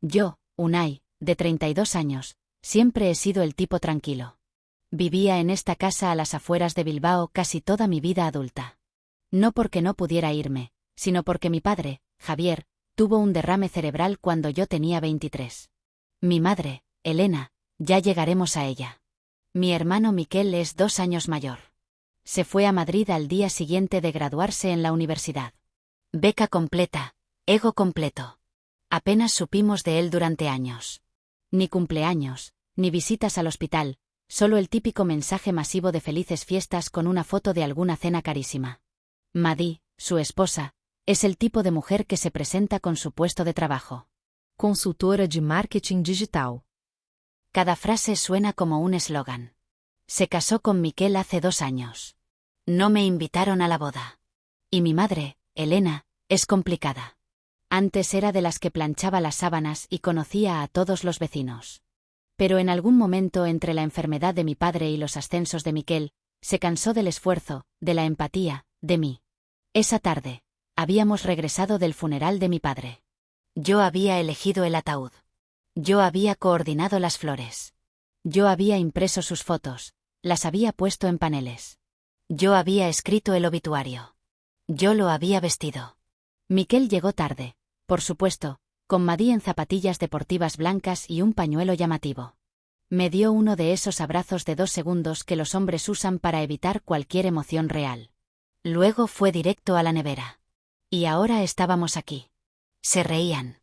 Yo, Unai, de 32 años, siempre he sido el tipo tranquilo. Vivía en esta casa a las afueras de Bilbao casi toda mi vida adulta. No porque no pudiera irme, sino porque mi padre, Javier, tuvo un derrame cerebral cuando yo tenía 23. Mi madre, Elena, ya llegaremos a ella. Mi hermano Miquel es 2 años mayor. Se fue a Madrid al día siguiente de graduarse en la universidad. Beca completa, ego completo. Apenas supimos de él durante años. Ni cumpleaños, ni visitas al hospital, solo el típico mensaje masivo de felices fiestas con una foto de alguna cena carísima. Madi, su esposa, es el tipo de mujer que se presenta con su puesto de trabajo. Consultora de marketing digital. Cada frase suena como un eslogan. Se casó con Miquel hace 2 años. No me invitaron a la boda. Y mi madre, Elena, es complicada. Antes era de las que planchaba las sábanas y conocía a todos los vecinos. Pero en algún momento entre la enfermedad de mi padre y los ascensos de Miquel, se cansó del esfuerzo, de la empatía, de mí. Esa tarde, habíamos regresado del funeral de mi padre. Yo había elegido el ataúd. Yo había coordinado las flores. Yo había impreso sus fotos, las había puesto en paneles. Yo había escrito el obituario. Yo lo había vestido. Miquel llegó tarde, por supuesto, con Madi en zapatillas deportivas blancas y un pañuelo llamativo. Me dio uno de esos abrazos de 2 segundos que los hombres usan para evitar cualquier emoción real. Luego fue directo a la nevera. Y ahora estábamos aquí. Se reían.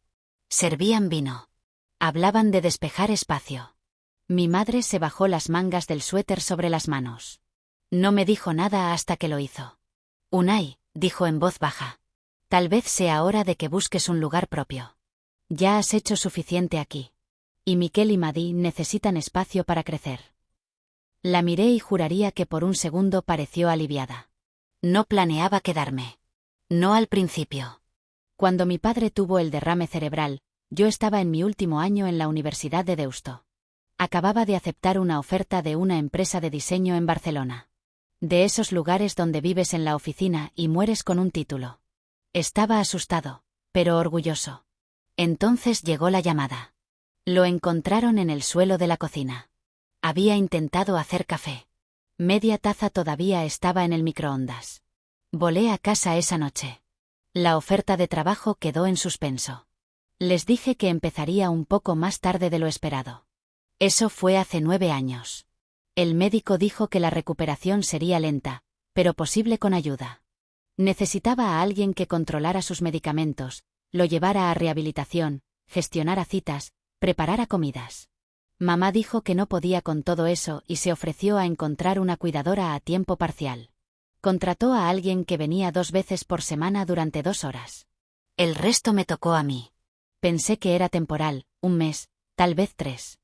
Servían vino. Hablaban de despejar espacio. Mi madre se bajó las mangas del suéter sobre las manos. No me dijo nada hasta que lo hizo. Unai, dijo en voz baja. Tal vez sea hora de que busques un lugar propio. Ya has hecho suficiente aquí. Y Miquel y Madi necesitan espacio para crecer. La miré y juraría que por un segundo pareció aliviada. No planeaba quedarme. No al principio. Cuando mi padre tuvo el derrame cerebral, yo estaba en mi último año en la Universidad de Deusto. Acababa de aceptar una oferta de una empresa de diseño en Barcelona. De esos lugares donde vives en la oficina y mueres con un título. Estaba asustado, pero orgulloso. Entonces llegó la llamada. Lo encontraron en el suelo de la cocina. Había intentado hacer café. Media taza todavía estaba en el microondas. Volé a casa esa noche. La oferta de trabajo quedó en suspenso. Les dije que empezaría un poco más tarde de lo esperado. Eso fue hace 9 años. El médico dijo que la recuperación sería lenta, pero posible con ayuda. Necesitaba a alguien que controlara sus medicamentos, lo llevara a rehabilitación, gestionara citas, preparara comidas. Mamá dijo que no podía con todo eso y se ofreció a encontrar una cuidadora a tiempo parcial. Contrató a alguien que venía 2 veces por semana durante 2 horas. El resto me tocó a mí. Pensé que era temporal, 1 mes, tal vez 3.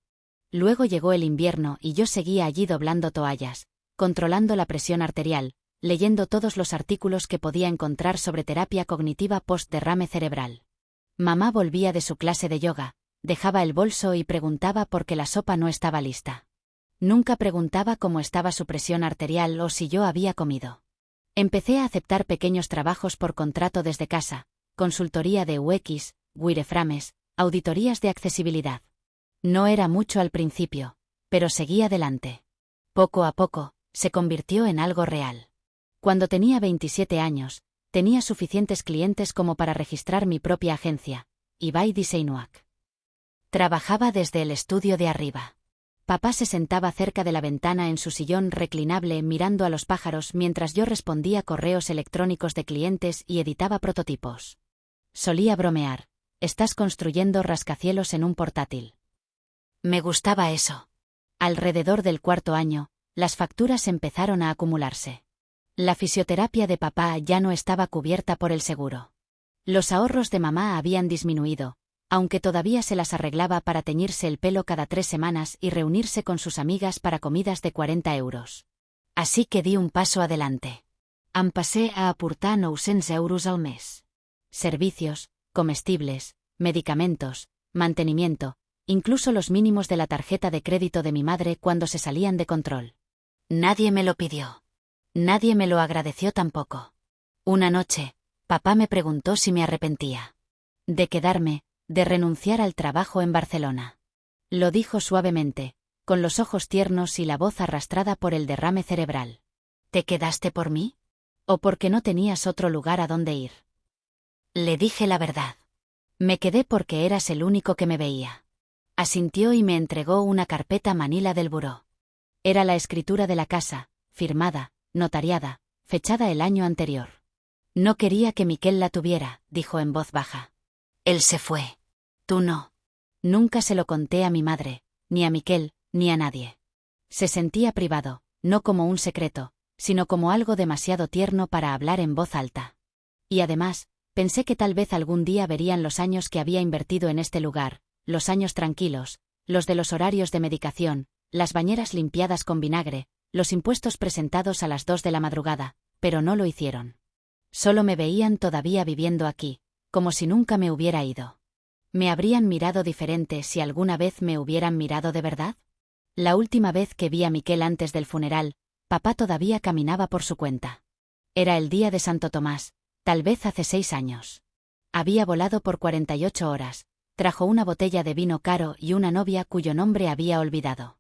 Luego llegó el invierno y yo seguía allí doblando toallas, controlando la presión arterial, leyendo todos los artículos que podía encontrar sobre terapia cognitiva post-derrame cerebral. Mamá volvía de su clase de yoga, dejaba el bolso y preguntaba por qué la sopa no estaba lista. Nunca preguntaba cómo estaba su presión arterial o si yo había comido. Empecé a aceptar pequeños trabajos por contrato desde casa, consultoría de UX, wireframes, auditorías de accesibilidad. No era mucho al principio, pero seguí adelante. Poco a poco, se convirtió en algo real. Cuando tenía 27 años, tenía suficientes clientes como para registrar mi propia agencia, Ibai Diseinuak. Trabajaba desde el estudio de arriba. Papá se sentaba cerca de la ventana en su sillón reclinable mirando a los pájaros mientras yo respondía correos electrónicos de clientes y editaba prototipos. Solía bromear, estás construyendo rascacielos en un portátil. Me gustaba eso. Alrededor del 4.º año, las facturas empezaron a acumularse. La fisioterapia de papá ya no estaba cubierta por el seguro. Los ahorros de mamá habían disminuido, aunque todavía se las arreglaba para teñirse el pelo cada 3 semanas y reunirse con sus amigas para comidas de 40 euros. Así que di un paso adelante. Em passé a aportar 900 euros al mes. Servicios, comestibles, medicamentos, mantenimiento, incluso los mínimos de la tarjeta de crédito de mi madre cuando se salían de control. Nadie me lo pidió. Nadie me lo agradeció tampoco. Una noche, papá me preguntó si me arrepentía de quedarme, de renunciar al trabajo en Barcelona. Lo dijo suavemente, con los ojos tiernos y la voz arrastrada por el derrame cerebral. ¿Te quedaste por mí? ¿O porque no tenías otro lugar a donde ir? Le dije la verdad. Me quedé porque eras el único que me veía. Asintió y me entregó una carpeta manila del buró. Era la escritura de la casa, firmada, notariada, fechada el año anterior. No quería que Miquel la tuviera, dijo en voz baja. Él se fue. Tú no. Nunca se lo conté a mi madre, ni a Miquel, ni a nadie. Se sentía privado, no como un secreto, sino como algo demasiado tierno para hablar en voz alta. Y además, pensé que tal vez algún día verían los años que había invertido en este lugar, los años tranquilos, los de los horarios de medicación, las bañeras limpiadas con vinagre, los impuestos presentados a las 2 de la madrugada, pero no lo hicieron. Solo me veían todavía viviendo aquí, como si nunca me hubiera ido. ¿Me habrían mirado diferente si alguna vez me hubieran mirado de verdad? La última vez que vi a Miquel antes del funeral, papá todavía caminaba por su cuenta. Era el día de Santo Tomás, tal vez hace 6 años. Había volado por 48 horas, trajo una botella de vino caro y una novia cuyo nombre había olvidado.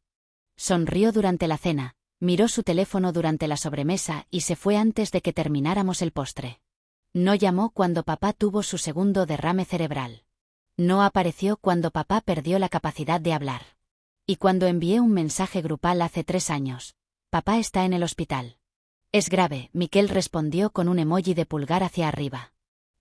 Sonrió durante la cena, miró su teléfono durante la sobremesa y se fue antes de que termináramos el postre. No llamó cuando papá tuvo su segundo derrame cerebral. No apareció cuando papá perdió la capacidad de hablar. Y cuando envié un mensaje grupal hace 3 años, papá está en el hospital. Es grave, Miquel respondió con un emoji de pulgar hacia arriba.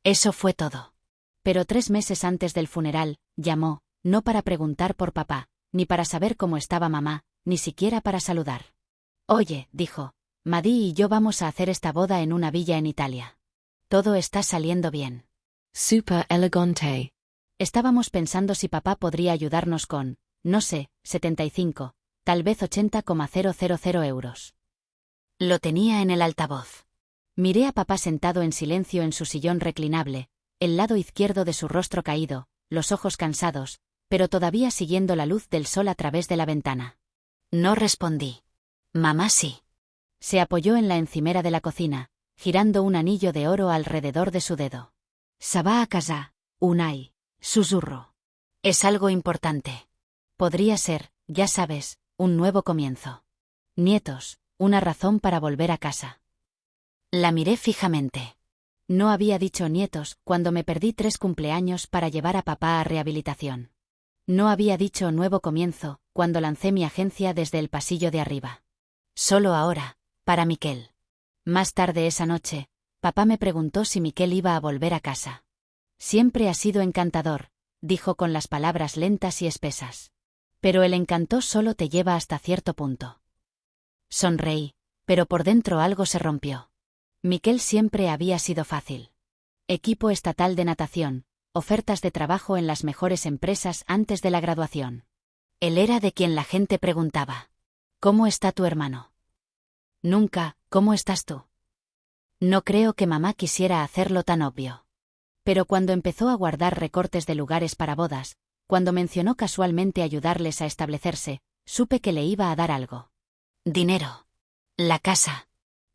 Eso fue todo. Pero 3 meses antes del funeral, llamó, no para preguntar por papá, ni para saber cómo estaba mamá, ni siquiera para saludar. Oye, dijo, Madí y yo vamos a hacer esta boda en una villa en Italia. Todo está saliendo bien. Super elegante. Estábamos pensando si papá podría ayudarnos con, no sé, 75, tal vez 80,000 euros. Lo tenía en el altavoz. Miré a papá sentado en silencio en su sillón reclinable, el lado izquierdo de su rostro caído, los ojos cansados, pero todavía siguiendo la luz del sol a través de la ventana. No respondí. Mamá sí. Se apoyó en la encimera de la cocina, girando un anillo de oro alrededor de su dedo. Se va a casa, Unai, susurró. Es algo importante. Podría ser, ya sabes, un nuevo comienzo. Nietos, una razón para volver a casa. La miré fijamente. No había dicho nietos cuando me perdí 3 cumpleaños para llevar a papá a rehabilitación. No había dicho nuevo comienzo cuando lancé mi agencia desde el pasillo de arriba. Solo ahora, para Miquel. Más tarde esa noche, papá me preguntó si Miquel iba a volver a casa. Siempre ha sido encantador, dijo con las palabras lentas y espesas. Pero el encanto solo te lleva hasta cierto punto. Sonreí, pero por dentro algo se rompió. Miquel siempre había sido fácil. Equipo estatal de natación, ofertas de trabajo en las mejores empresas antes de la graduación. Él era de quien la gente preguntaba: ¿cómo está tu hermano? Nunca, ¿cómo estás tú? No creo que mamá quisiera hacerlo tan obvio. Pero cuando empezó a guardar recortes de lugares para bodas, cuando mencionó casualmente ayudarles a establecerse, supe que le iba a dar algo. Dinero. La casa.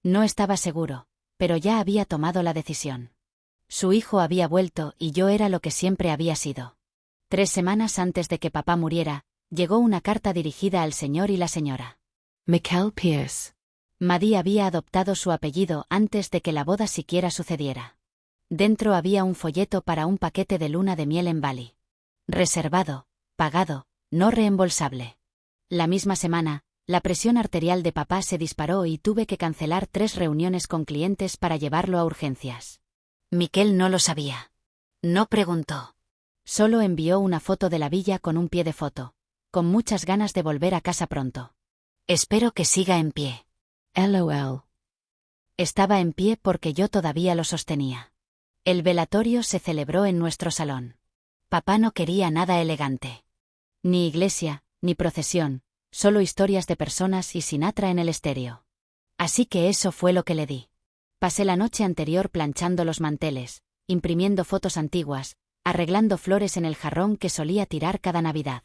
No estaba seguro, pero ya había tomado la decisión. Su hijo había vuelto y yo era lo que siempre había sido. 3 semanas antes de que papá muriera, llegó una carta dirigida al señor y la señora Miquel Pierce. Madí había adoptado su apellido antes de que la boda siquiera sucediera. Dentro había un folleto para un paquete de luna de miel en Bali. Reservado, pagado, no reembolsable. La misma semana, la presión arterial de papá se disparó y tuve que cancelar 3 reuniones con clientes para llevarlo a urgencias. Miquel no lo sabía. No preguntó. Solo envió una foto de la villa con un pie de foto, con muchas ganas de volver a casa pronto. Espero que siga en pie. LOL. Estaba en pie porque yo todavía lo sostenía. El velatorio se celebró en nuestro salón. Papá no quería nada elegante. Ni iglesia, ni procesión, solo historias de personas y Sinatra en el estéreo. Así que eso fue lo que le di. Pasé la noche anterior planchando los manteles, imprimiendo fotos antiguas, arreglando flores en el jarrón que solía tirar cada Navidad.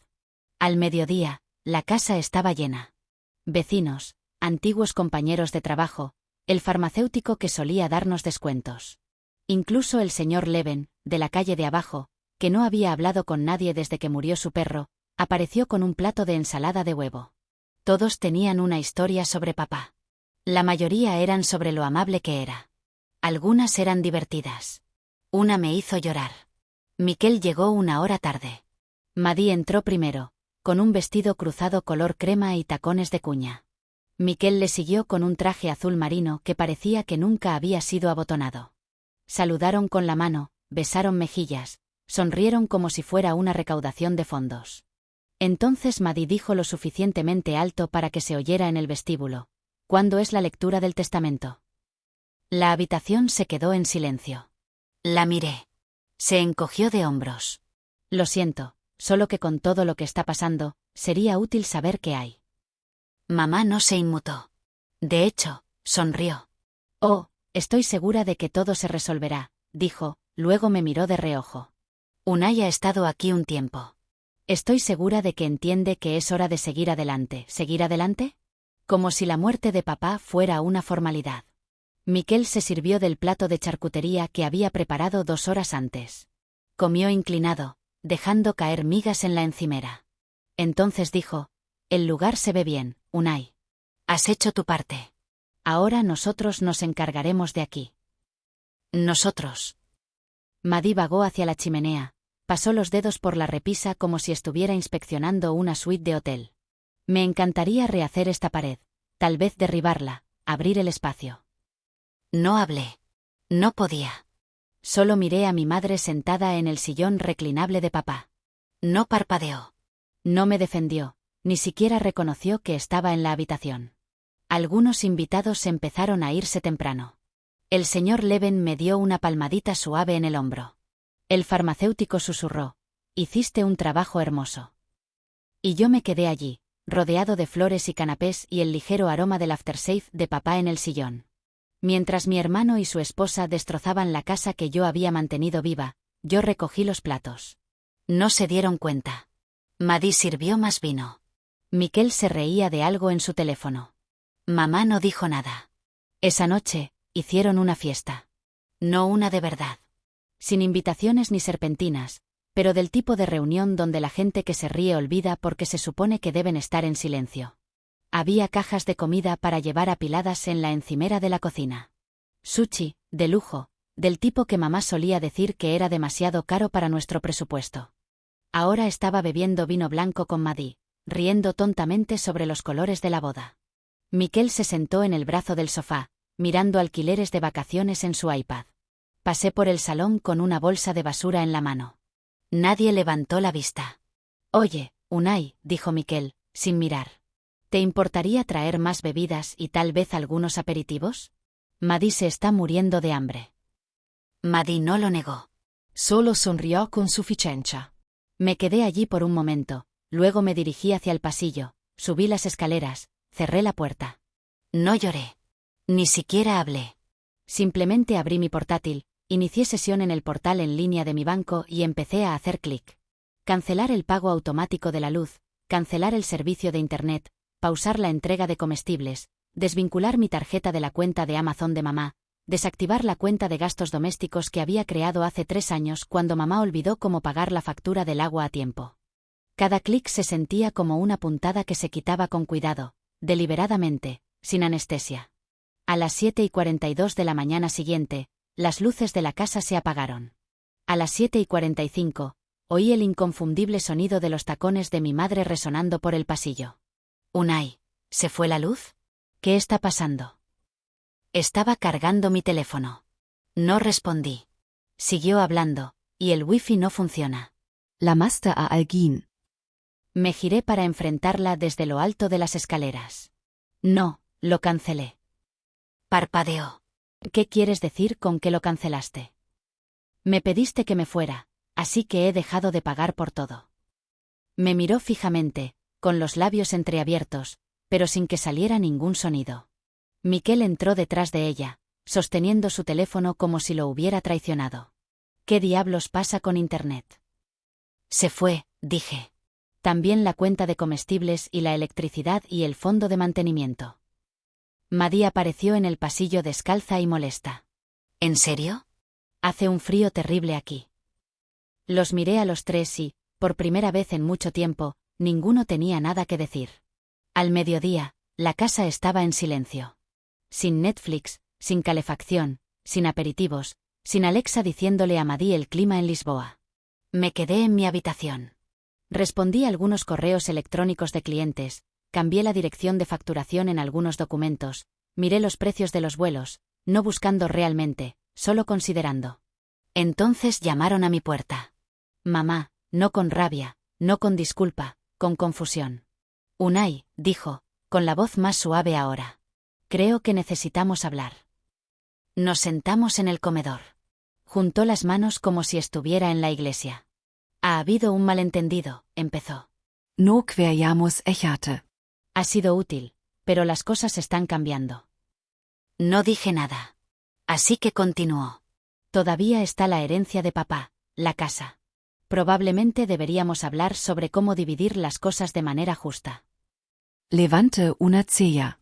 Al mediodía, la casa estaba llena. Vecinos, antiguos compañeros de trabajo, el farmacéutico que solía darnos descuentos. Incluso el señor Leven, de la calle de abajo, que no había hablado con nadie desde que murió su perro, apareció con un plato de ensalada de huevo. Todos tenían una historia sobre papá. La mayoría eran sobre lo amable que era. Algunas eran divertidas. Una me hizo llorar. Miquel llegó 1 hora tarde. Maddie entró primero, con un vestido cruzado color crema y tacones de cuña. Miquel le siguió con un traje azul marino que parecía que nunca había sido abotonado. Saludaron con la mano, besaron mejillas, sonrieron como si fuera una recaudación de fondos. Entonces Maddie dijo lo suficientemente alto para que se oyera en el vestíbulo: ¿Cuándo es la lectura del testamento? La habitación se quedó en silencio. La miré. Se encogió de hombros. Lo siento, solo que con todo lo que está pasando, sería útil saber qué hay. Mamá no se inmutó. De hecho, sonrió. Oh, estoy segura de que todo se resolverá, dijo, luego me miró de reojo. Unai ha estado aquí un tiempo. Estoy segura de que entiende que es hora de seguir adelante. ¿Seguir adelante? Como si la muerte de papá fuera una formalidad. Miquel se sirvió del plato de charcutería que había preparado 2 horas antes. Comió inclinado, dejando caer migas en la encimera. Entonces dijo: el lugar se ve bien, Unai. Has hecho tu parte. Ahora nosotros nos encargaremos de aquí. Nosotros. Maddie vagó hacia la chimenea, pasó los dedos por la repisa como si estuviera inspeccionando una suite de hotel. Me encantaría rehacer esta pared, tal vez derribarla, abrir el espacio. No hablé. No podía. Solo miré a mi madre sentada en el sillón reclinable de papá. No parpadeó. No me defendió, ni siquiera reconoció que estaba en la habitación. Algunos invitados empezaron a irse temprano. El señor Leven me dio una palmadita suave en el hombro. El farmacéutico susurró: hiciste un trabajo hermoso. Y yo me quedé allí, rodeado de flores y canapés y el ligero aroma del aftershave de papá en el sillón. Mientras mi hermano y su esposa destrozaban la casa que yo había mantenido viva, yo recogí los platos. No se dieron cuenta. Maddie sirvió más vino. Miquel se reía de algo en su teléfono. Mamá no dijo nada. Esa noche, hicieron una fiesta. No una de verdad. Sin invitaciones ni serpentinas, pero del tipo de reunión donde la gente que se ríe olvida porque se supone que deben estar en silencio. Había cajas de comida para llevar apiladas en la encimera de la cocina. Sushi, de lujo, del tipo que mamá solía decir que era demasiado caro para nuestro presupuesto. Ahora estaba bebiendo vino blanco con Maddie, riendo tontamente sobre los colores de la boda. Miquel se sentó en el brazo del sofá, mirando alquileres de vacaciones en su iPad. Pasé por el salón con una bolsa de basura en la mano. Nadie levantó la vista. Oye, Unai, dijo Miquel, sin mirar. ¿Te importaría traer más bebidas y tal vez algunos aperitivos? Maddie se está muriendo de hambre. Maddie no lo negó. Solo sonrió con suficiencia. Me quedé allí por un momento, luego me dirigí hacia el pasillo, subí las escaleras, cerré la puerta. No lloré. Ni siquiera hablé. Simplemente abrí mi portátil, inicié sesión en el portal en línea de mi banco y empecé a hacer clic. Cancelar el pago automático de la luz, cancelar el servicio de Internet, pausar la entrega de comestibles, desvincular mi tarjeta de la cuenta de Amazon de mamá, desactivar la cuenta de gastos domésticos que había creado hace 3 años cuando mamá olvidó cómo pagar la factura del agua a tiempo. Cada clic se sentía como una puntada que se quitaba con cuidado, deliberadamente, sin anestesia. A las 7:42 de la mañana siguiente, las luces de la casa se apagaron. A las 7:45, oí el inconfundible sonido de los tacones de mi madre resonando por el pasillo. Unai, ¿se fue la luz? ¿Qué está pasando? Estaba cargando mi teléfono. No respondí. Siguió hablando, y el wifi no funciona. Llamaste a alguien. Me giré para enfrentarla desde lo alto de las escaleras. No, lo cancelé. Parpadeó. ¿Qué quieres decir con que lo cancelaste? Me pediste que me fuera, así que he dejado de pagar por todo. Me miró fijamente, con los labios entreabiertos, pero sin que saliera ningún sonido. Miquel entró detrás de ella, sosteniendo su teléfono como si lo hubiera traicionado. ¿Qué diablos pasa con Internet? Se fue, dije. También la cuenta de comestibles y la electricidad y el fondo de mantenimiento. Maddie apareció en el pasillo descalza y molesta. ¿En serio? Hace un frío terrible aquí. Los miré a los tres y, por primera vez en mucho tiempo, ninguno tenía nada que decir. Al mediodía, la casa estaba en silencio. Sin Netflix, sin calefacción, sin aperitivos, sin Alexa diciéndole a Madí el clima en Lisboa. Me quedé en mi habitación. Respondí algunos correos electrónicos de clientes, cambié la dirección de facturación en algunos documentos, miré los precios de los vuelos, no buscando realmente, solo considerando. Entonces llamaron a mi puerta. Mamá, no con rabia, no con disculpa, con confusión. Unai, dijo, con la voz más suave ahora. Creo que necesitamos hablar. Nos sentamos en el comedor. Juntó las manos como si estuviera en la iglesia. Ha habido un malentendido, empezó. No queriamos echarte. Ha sido útil, pero las cosas están cambiando. No dije nada. Así que continuó. Todavía está la herencia de papá, la casa. Probablemente deberíamos hablar sobre cómo dividir las cosas de manera justa. Levante una ceja.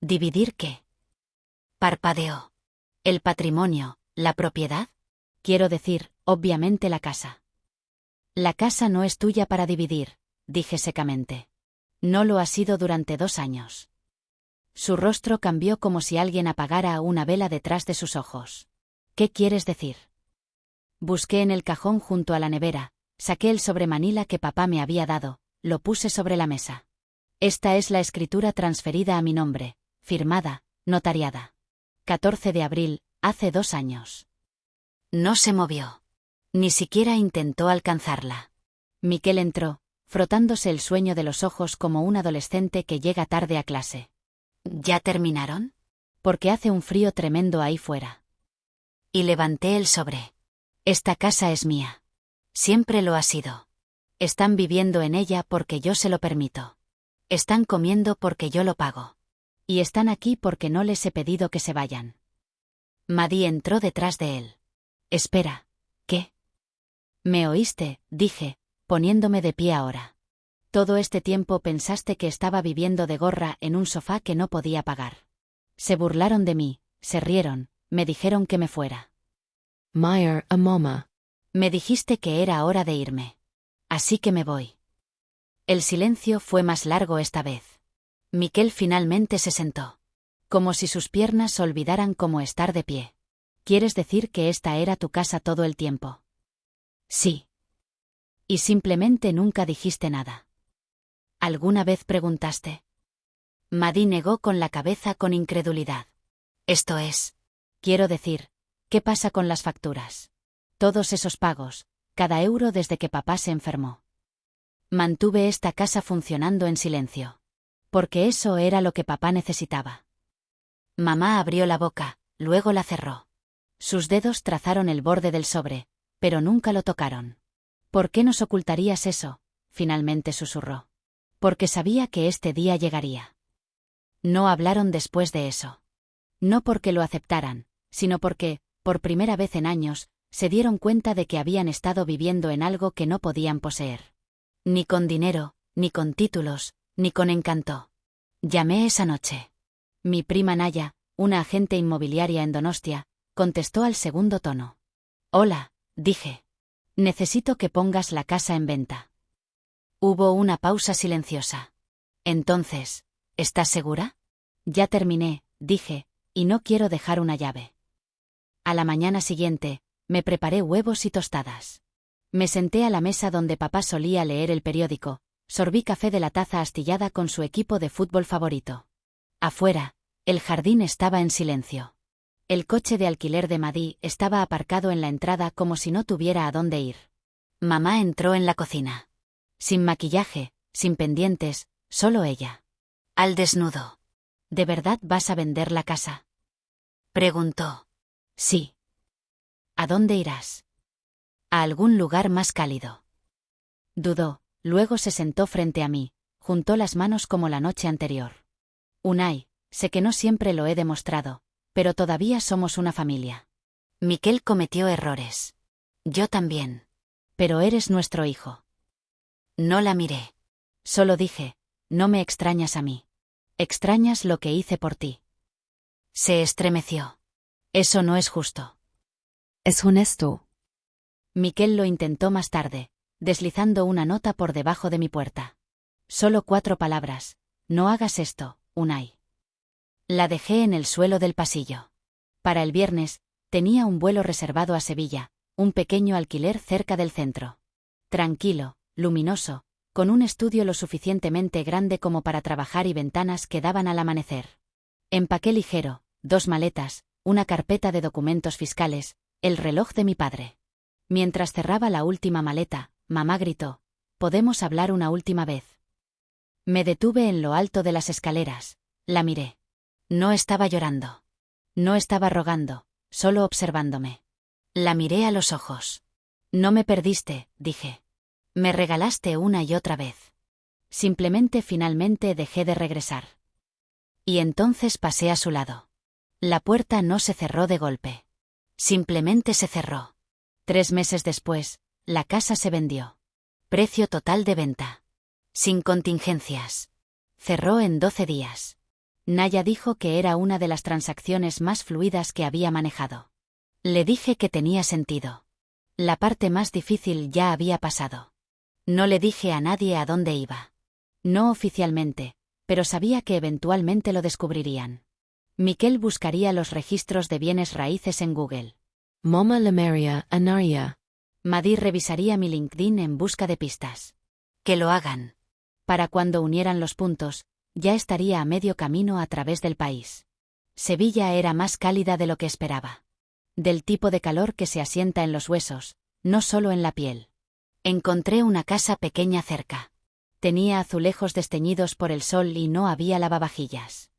¿Dividir qué? Parpadeó. ¿El patrimonio, la propiedad? Quiero decir, obviamente la casa. La casa no es tuya para dividir, dije secamente. No lo ha sido durante 2 años. Su rostro cambió como si alguien apagara una vela detrás de sus ojos. ¿Qué quieres decir? Busqué en el cajón junto a la nevera, saqué el sobremanila que papá me había dado, lo puse sobre la mesa. Esta es la escritura transferida a mi nombre, firmada, notariada. 14 de abril, hace 2 años. No se movió. Ni siquiera intentó alcanzarla. Miquel entró, frotándose el sueño de los ojos como un adolescente que llega tarde a clase. ¿Ya terminaron? Porque hace un frío tremendo ahí fuera. Y levanté el sobre. Esta casa es mía. Siempre lo ha sido. Están viviendo en ella porque yo se lo permito. Están comiendo porque yo lo pago. Y están aquí porque no les he pedido que se vayan. Madí entró detrás de él. Espera, ¿qué? ¿Me oíste?, dije, poniéndome de pie ahora. Todo este tiempo pensaste que estaba viviendo de gorra en un sofá que no podía pagar. Se burlaron de mí, se rieron, me dijeron que me fuera. Meyer a mama. Me dijiste que era hora de irme. Así que me voy. El silencio fue más largo esta vez. Miquel finalmente se sentó. Como si sus piernas olvidaran cómo estar de pie. ¿Quieres decir que esta era tu casa todo el tiempo? Sí. Y simplemente nunca dijiste nada. ¿Alguna vez preguntaste? Madí negó con la cabeza con incredulidad. Esto es. Quiero decir, ¿qué pasa con las facturas? Todos esos pagos, cada euro desde que papá se enfermó. Mantuve esta casa funcionando en silencio. Porque eso era lo que papá necesitaba. Mamá abrió la boca, luego la cerró. Sus dedos trazaron el borde del sobre, pero nunca lo tocaron. ¿Por qué nos ocultarías eso?, finalmente susurró. Porque sabía que este día llegaría. No hablaron después de eso. No porque lo aceptaran, sino porque, por primera vez en años, se dieron cuenta de que habían estado viviendo en algo que no podían poseer. Ni con dinero, ni con títulos, ni con encanto. Llamé esa noche. Mi prima Naya, una agente inmobiliaria en Donostia, contestó al segundo tono. Hola, dije. Necesito que pongas la casa en venta. Hubo una pausa silenciosa. Entonces, ¿estás segura? Ya terminé, dije, y no quiero dejar una llave. A la mañana siguiente, me preparé huevos y tostadas. Me senté a la mesa donde papá solía leer el periódico, sorbí café de la taza astillada con su equipo de fútbol favorito. Afuera, el jardín estaba en silencio. El coche de alquiler de Madí estaba aparcado en la entrada como si no tuviera a dónde ir. Mamá entró en la cocina. Sin maquillaje, sin pendientes, solo ella. Al desnudo. ¿De verdad vas a vender la casa?, preguntó. Sí. ¿A dónde irás? A algún lugar más cálido. Dudó, luego se sentó frente a mí, juntó las manos como la noche anterior. Unai, sé que no siempre lo he demostrado, pero todavía somos una familia. Miquel cometió errores. Yo también. Pero eres nuestro hijo. No la miré. Solo dije, no me extrañas a mí. Extrañas lo que hice por ti. Se estremeció. Eso no es justo. Es honesto. Miquel lo intentó más tarde, deslizando una nota por debajo de mi puerta. Solo 4 palabras. No hagas esto, Unai. La dejé en el suelo del pasillo. Para el viernes, tenía un vuelo reservado a Sevilla, un pequeño alquiler cerca del centro. Tranquilo, luminoso, con un estudio lo suficientemente grande como para trabajar y ventanas que daban al amanecer. Empaqué ligero, 2 maletas, una carpeta de documentos fiscales, el reloj de mi padre. Mientras cerraba la última maleta, mamá gritó: «¿Podemos hablar una última vez?». Me detuve en lo alto de las escaleras, la miré. No estaba llorando. No estaba rogando, solo observándome. La miré a los ojos. «No me perdiste», dije. «Me regalaste una y otra vez». Simplemente finalmente dejé de regresar. Y entonces pasé a su lado. La puerta no se cerró de golpe. Simplemente se cerró. 3 meses después, la casa se vendió. Precio total de venta. Sin contingencias. Cerró en 12 días. Naya dijo que era una de las transacciones más fluidas que había manejado. Le dije que tenía sentido. La parte más difícil ya había pasado. No le dije a nadie a dónde iba. No oficialmente, pero sabía que eventualmente lo descubrirían. Miquel buscaría los registros de bienes raíces en Google. Mama Lemeria Anaria. Madí revisaría mi LinkedIn en busca de pistas. Que lo hagan. Para cuando unieran los puntos, ya estaría a medio camino a través del país. Sevilla era más cálida de lo que esperaba. Del tipo de calor que se asienta en los huesos, no solo en la piel. Encontré una casa pequeña cerca. Tenía azulejos desteñidos por el sol y no había lavavajillas.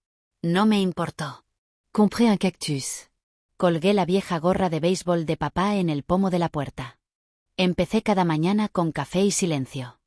No me importó. Compré un cactus. Colgué la vieja gorra de béisbol de papá en el pomo de la puerta. Empecé cada mañana con café y silencio.